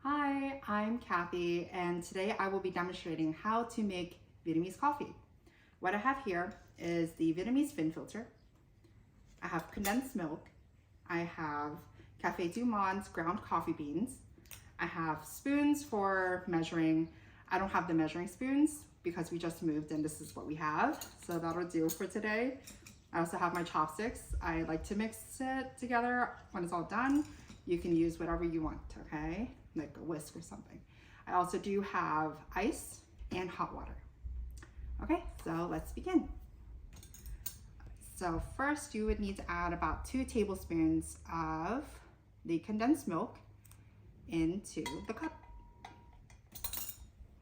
Hi, I'm Kathy, and today I will be demonstrating how to make Vietnamese coffee. What I have here is the Vietnamese Fin filter. I have condensed milk. I have Café du Monde's ground coffee beans. I have spoons for measuring. I don't have the measuring spoons because we just moved and this is what we have. So that'll do for today. I also have my chopsticks. I like to mix it together when it's all done. You can use whatever you want, okay? Like a whisk or something. I also do have ice and hot water. Okay, so let's begin. So first you would need to add about 2 tablespoons of the condensed milk into the cup.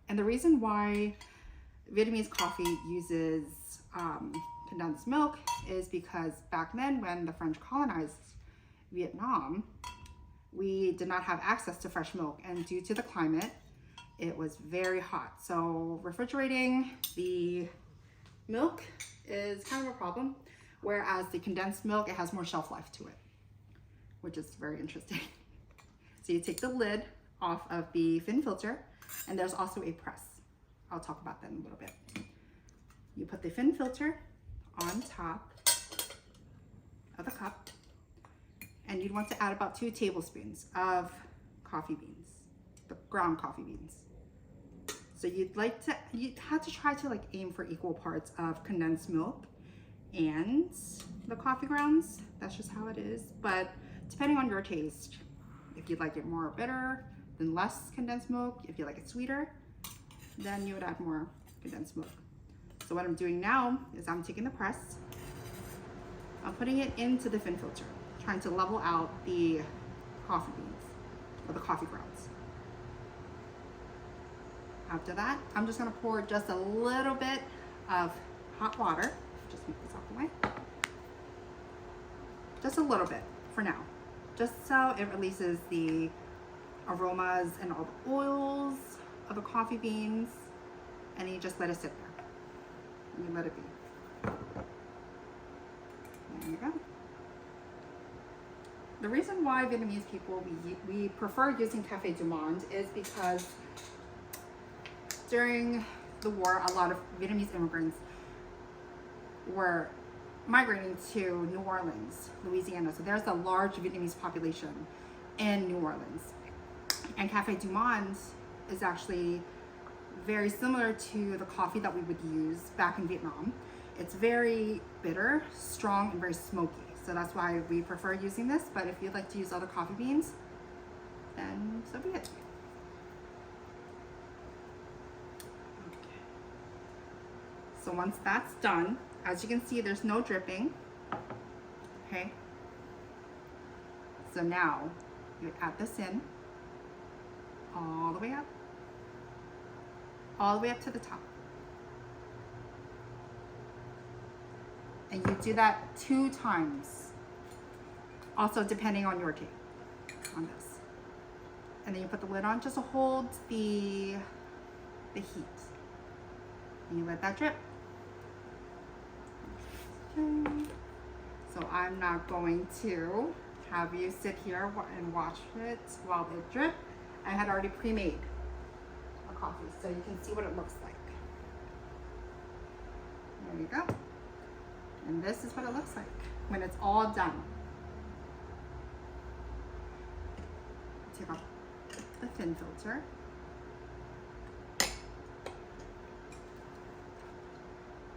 And the reason why Vietnamese coffee uses condensed milk is because back then when the French colonized Vietnam, we did not have access to fresh milk, and due to the climate, it was very hot. So refrigerating the milk is kind of a problem, whereas the condensed milk, it has more shelf life to it, which is very interesting. So you take the lid off of the fin filter, and there's also a press. I'll talk about that in a little bit. You put the fin filter on top of the cup, and you'd want to add about 2 tablespoons of coffee beans, the ground coffee beans. So you have to try to like aim for equal parts of condensed milk and the coffee grounds. That's just how it is. But depending on your taste, if you'd like it more bitter, then less condensed milk. If you like it sweeter, then you would add more condensed milk. So what I'm doing now is I'm taking the press, I'm putting it into the fin filter, trying to level out the coffee beans or the coffee grounds. After that, I'm just gonna pour just a little bit of hot water. Just move this out the way. Just a little bit for now, just so it releases the aromas and all the oils of the coffee beans, and you just let it sit there. And you let it be. There you go. The reason why Vietnamese people, we prefer using Café du Monde is because during the war, a lot of Vietnamese immigrants were migrating to New Orleans, Louisiana. So there's a large Vietnamese population in New Orleans. And Café du Monde is actually very similar to the coffee that we would use back in Vietnam. It's very bitter, strong, and very smoky. So that's why we prefer using this, but if you'd like to use other coffee beans, then so be it. Okay. So once that's done, as you can see, there's no dripping, okay? So now you add this in all the way up to the top. And you do that 2 times, also depending on your take on this. And then you put the lid on just to hold the heat. And you let that drip. Okay. So I'm not going to have you sit here and watch it while it drips. I had already pre-made a coffee, so you can see what it looks like. There you go. And this is what it looks like when it's all done. Take off the fin filter.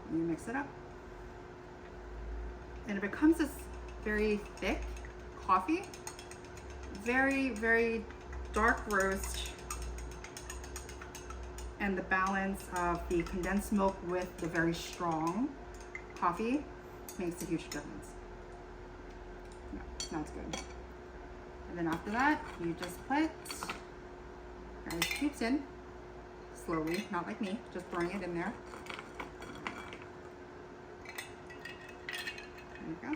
And you mix it up. And it becomes this very thick coffee. Very, very dark roast. And the balance of the condensed milk with the very strong coffee makes a huge difference. Yeah, that's good. And then after that, you just put ice cubes in slowly, not like me, just throwing it in there. There you go.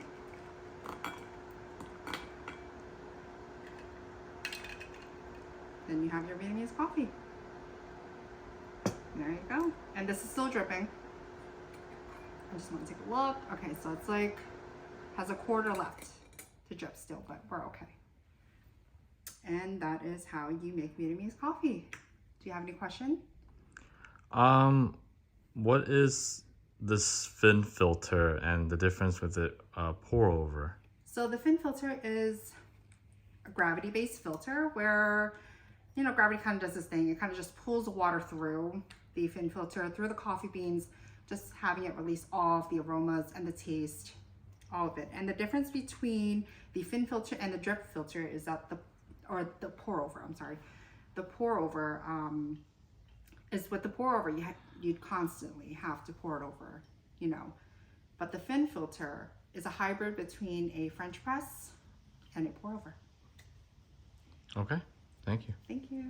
Then you have your Vietnamese coffee. There you go. And this is still dripping. I just want to take a look. Okay, so it's like, has a quarter left to drip still, but we're okay. And that is how you make Vietnamese coffee. Do you have any question? What is this fin filter and the difference with the pour over? So the fin filter is a gravity-based filter where, gravity kind of does this thing. It kind of just pulls the water through the fin filter, through the coffee beans, just having it release all of the aromas and the taste, all of it. And the difference between the fin filter and the drip filter is that the pour over, I'm sorry. The pour over is with the pour over, you'd constantly have to pour it over, But the fin filter is a hybrid between a French press and a pour over. Okay, thank you. Thank you.